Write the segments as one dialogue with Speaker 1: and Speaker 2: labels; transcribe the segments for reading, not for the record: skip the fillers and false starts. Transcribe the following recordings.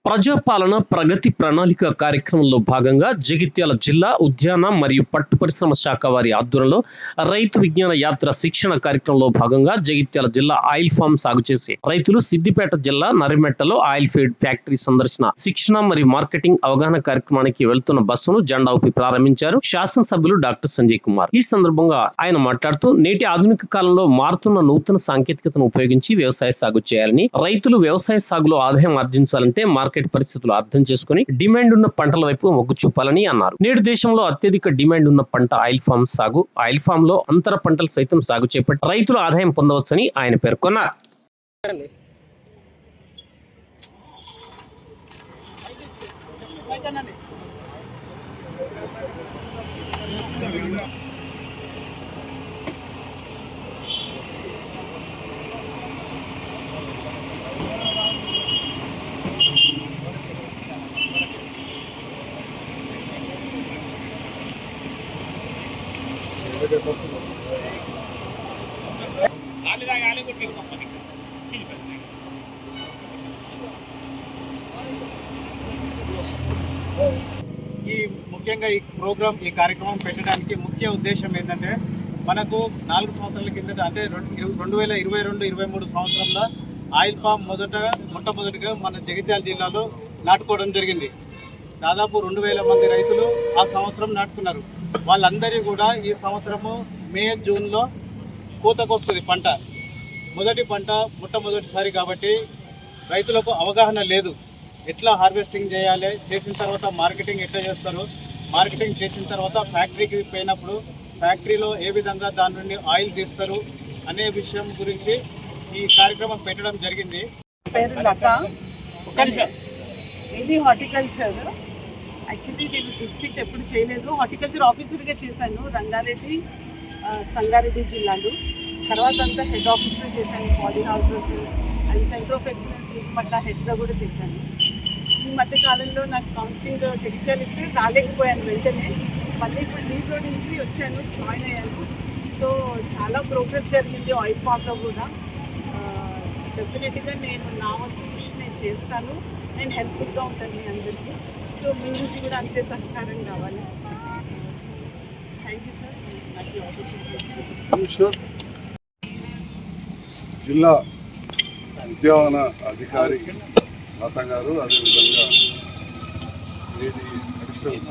Speaker 1: ప్రజాపాలన ప్రగతి ప్రణాళిక కార్యక్రమంలో భాగంగా జగిత్యాల జిల్లా ఉద్యాన మరియు పట్టు పరిశ్రమ శాఖ వారి ఆధ్వర్యంలో రైతు విజ్ఞాన యాత్ర శిక్షణ కార్యక్రమంలో భాగంగా జగిత్యాల జిల్లా ఆయిల్ ఫామ్ సాగు చేసే రైతులు సిద్దిపేట జిల్లా నరిమెట్టలో ఆయిల్ ఫీడ్ ఫ్యాక్టరీ సందర్శన శిక్షణ మరియు మార్కెటింగ్ అవగాహన కార్యక్రమానికి వెళ్తున్న బస్సును జెండా ఊపి ప్రారంభించారు శాసనసభ్యులు డాక్టర్ సంజయ్ కుమార్. ఈ సందర్భంగా ఆయన మాట్లాడుతూ నేటి ఆధునిక కాలంలో మారుతున్న నూతన సాంకేతికతను ఉపయోగించి వ్యవసాయ సాగు చేయాలని, రైతులు వ్యవసాయ సాగులో ఆదాయం ఆర్జించాలంటే మార్కెట్ పరిస్థితులు అర్థం చేసుకుని డిమాండ్ ఉన్న పంటల వైపు మొగ్గు చూపాలని అన్నారు. నేడు దేశంలో అత్యధిక డిమాండ్ ఉన్న పంట ఆయిల్ ఫామ్ సాగు. ఆయిల్ ఫామ్ లో అంతర పంటలు సైతం సాగు చేపట్టి రైతులు ఆదాయం పొందవచ్చని ఆయన పేర్కొన్నారు.
Speaker 2: ముఖ్యంగా ఈ కార్యక్రమం పెట్టడానికి ముఖ్య ఉద్దేశం ఏంటంటే, మనకు 4 సంవత్సరాల కిందట అంటే 2022-23 సంవత్సరంలో ఆయిల్ పామ్ మొట్టమొదటిగా మన జగిత్యాల జిల్లాలో నాటుకోవడం జరిగింది. దాదాపు 2000 మంది రైతులు ఆ సంవత్సరం నాటుకున్నారు. వాళ్ళందరి కూడా ఈ సంవత్సరము మే జూన్లో కోతకు వస్తుంది పంట. మొదటి పంట మొట్టమొదటిసారి కాబట్టి రైతులకు అవగాహన లేదు. ఎట్లా హార్వెస్టింగ్ చేయాలి, చేసిన తర్వాత మార్కెటింగ్ ఎట్లా చేస్తారు, మార్కెటింగ్ చేసిన తర్వాత ఫ్యాక్టరీకి పోయినప్పుడు ఫ్యాక్టరీలో ఏ విధంగా దాని నుండి ఆయిల్ తీస్తారు అనే విషయం గురించి ఈ కార్యక్రమం పెట్టడం జరిగింది.
Speaker 3: పేరు లత. ఇది హార్టికల్చర్. యాక్చువల్లీ నేను డిస్ట్రిక్ట్ ఎప్పుడు చేయలేదు, హార్టికల్చర్ ఆఫీసర్గా చేశాను రంగారెడ్డి, సంగారెడ్డి జిల్లాలు. తర్వాత అంతా హెడ్ ఆఫీస్లో చేశాను, poly houses and centre of excellence Chirupatla హెడ్గా కూడా చేశాను. ఈ మధ్య కాలంలో నాకు కౌన్సిలింగ్ జగిత్యాలు ఇస్తే రాలేకపోయాను, వెంటనే మళ్ళీ ఇప్పుడు దీంట్లో నుంచి వచ్చాను, జాయిన్ అయ్యాను. సో చాలా ప్రోగ్రెస్ జరిగింది ఆయిల్ ఫామ్లో కూడా. డెఫినెట్గా నేను నా వంతు కృషి నేను చేస్తాను, నేను హెల్ప్ఫుల్గా ఉంటాను మీ అందరికీ. సో మీ నుంచి కూడా అంతే సహకారం కావాలి. థ్యాంక్ యూ సార్, నాకు ఈ ఆపర్చునిటీ.
Speaker 4: జిల్లా ఉద్యాన అధికారి లత గారు, అదేవిధంగా ఏది additional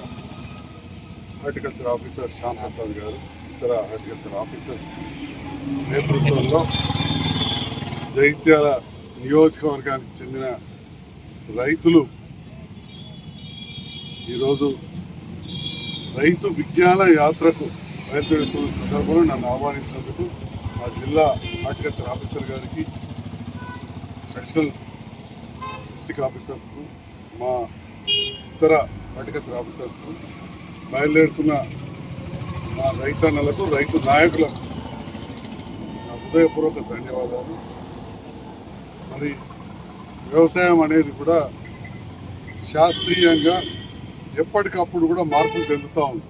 Speaker 4: horticulture officer Shyam Prasad గారు, ఇతర హార్టికల్చర్ ఆఫీసర్స్ నేతృత్వంలో జగిత్యాల నియోజకవర్గానికి చెందిన రైతులు ఈరోజు రైతు విజ్ఞాన యాత్రకు బయలుదేరుతున్న సందర్భంలో నన్ను ఆహ్వానించినందుకు మా జిల్లా హార్టికల్చర్ ఆఫీసర్ గారికి, అడిషనల్ డిస్ట్రిక్ట్ ఆఫీసర్స్కు, మా ఇతర హార్టికల్చర్ ఆఫీసర్స్కు, బయలుదేరుతున్న మా రైతన్నలకు, రైతు నాయకులకు నా హృదయపూర్వక ధన్యవాదాలు. మరి వ్యవసాయం అనేది కూడా శాస్త్రీయంగా ఎప్పటికప్పుడు కూడా మార్పులు చెందుతూ ఉంది.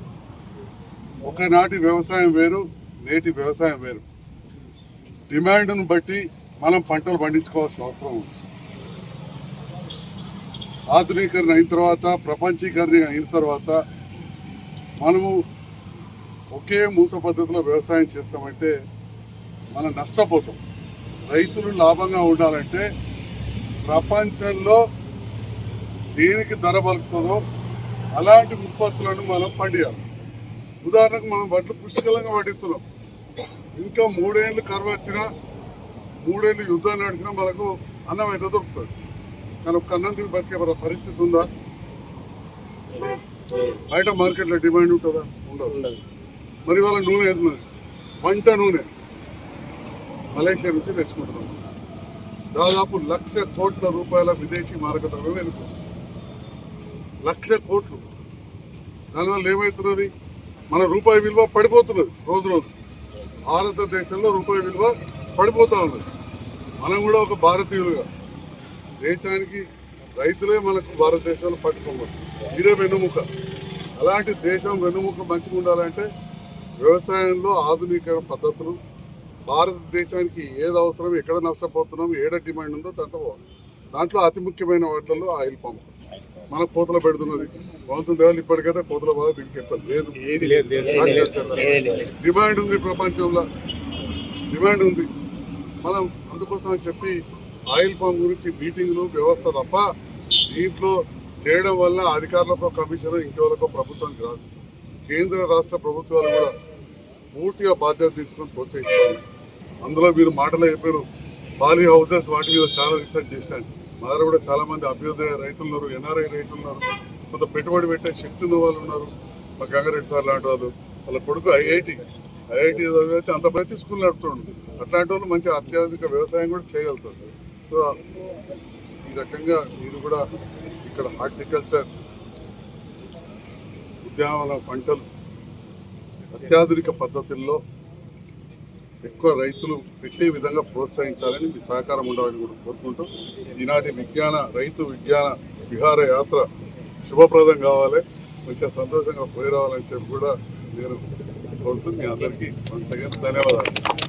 Speaker 4: ఒకనాటి వ్యవసాయం వేరు, నేటి వ్యవసాయం వేరు. డిమాండ్ను బట్టి మనం పంటలు పండించుకోవాల్సిన అవసరం ఉంది. ఆధునీకరణ అయిన తర్వాత, ప్రపంచీకరణ అయిన తర్వాత మనము ఒకే మూస పద్ధతిలో వ్యవసాయం చేస్తామంటే మనం నష్టపోతాం. రైతులు లాభంగా ఉండాలంటే ప్రపంచంలో దేనికి ధర పలుకుతుందో అలాంటి ఉత్పత్తులను మనం పండియాలి. ఉదాహరణకు మనం వడ్లు పుష్కలంగా పండిస్తున్నాం. ఇంకా 3 ఏళ్ళు కరువు వచ్చినా, 3 ఏళ్ళు యుద్ధం నడిచినా మనకు అన్నం అయితే దొరుకుతుంది. కానీ ఒక్క అన్నం తిని బతికే పరిస్థితి ఉందా? బయట మార్కెట్లో డిమాండ్ ఉంటుందా? ఉండదు. మరి వాళ్ళ నూనె వెళ్తున్నది, వంట నూనె మలేషియా నుంచి తెచ్చుకుంటున్నాం. దాదాపు 1,00,000 కోట్ల రూపాయల విదేశీ మారక ద్రవ్యం వెళ్ళిపోతుంది. 1,00,000 కోట్లు. దానివల్ల ఏమవుతున్నది? మన రూపాయి విలువ పడిపోతున్నది రోజు రోజు. భారతదేశంలో రూపాయి విలువ పడిపోతూ ఉన్నది. మనం కూడా ఒక భారతీయులుగా దేశానికి రైతులే మనకు భారతదేశంలో పట్టుకోవాలి. ఇదే వెన్నుముక. అలాంటి దేశం వెన్నుముక మంచిగా ఉండాలంటే వ్యవసాయంలో ఆధునికరణ పద్ధతులు, భారతదేశానికి ఏది అవసరం, ఎక్కడ నష్టపోతున్నాం, ఏడ డిమాండ్ ఉందో దాంట్లో పోవాలి. దాంట్లో అతి ముఖ్యమైన వాటిల్లో ఆయిల్ పంప్ మన కోతలు పెడుతున్నది. భగవంతుని దేవాలి ఇప్పటికైతే కోతల బాగా దీనికి ఎక్కువ లేదు. డిమాండ్ ఉంది, ప్రపంచంలో డిమాండ్ ఉంది. మనం అందుకోసం అని చెప్పి ఆయిల్ పంప్ గురించి మీటింగ్లు వ్యవస్థ తప్ప దీంట్లో చేయడం వల్ల అధికారులకు కమిషన్ ఇంకెవరికో ప్రభుత్వానికి రాదు. కేంద్ర రాష్ట్ర ప్రభుత్వాలు కూడా పూర్తిగా బాధ్యత తీసుకొని ప్రోత్సహిస్తారు. అందులో మీరు మాటలు చెప్పారు పాలీ హౌసెస్, వాటి మీద చాలా రీసెర్చ్ చేశాను. మా దగ్గర కూడా చాలా మంది అభ్యుదయ రైతులు ఉన్నారు, ఎన్ఆర్ఐ రైతులు ఉన్నారు, కొంత పెట్టుబడి పెట్టే శక్తి ఉన్న వాళ్ళు ఉన్నారు. మా గంగారెడ్డి సార్ లాంటి వాళ్ళు, వాళ్ళ కొడుకు ఐఐటి చదివచ్చు, అంత మంచి స్కూల్ నడుపుతుండు. అట్లాంటి వాళ్ళు మంచి అత్యాధునిక వ్యవసాయం కూడా చేయగలుగుతారు. సో ఈ రకంగా మీరు కూడా ఇక్కడ హార్టికల్చర్, ఉద్యానవన పంటలు అత్యాధునిక పద్ధతుల్లో ఎక్కువ రైతులు పెట్టే విధంగా ప్రోత్సహించాలని మీ సహకారం ఉండాలని కూడా కోరుకుంటూ ఈనాటి రైతు విజ్ఞాన విహార యాత్ర శుభప్రదం కావాలి, మంచిగా సంతోషంగా పోయి రావాలని చెప్పి కూడా నేను కోరుతూ మీ అందరికీ వన్స్ అగైన్ ధన్యవాదాలు.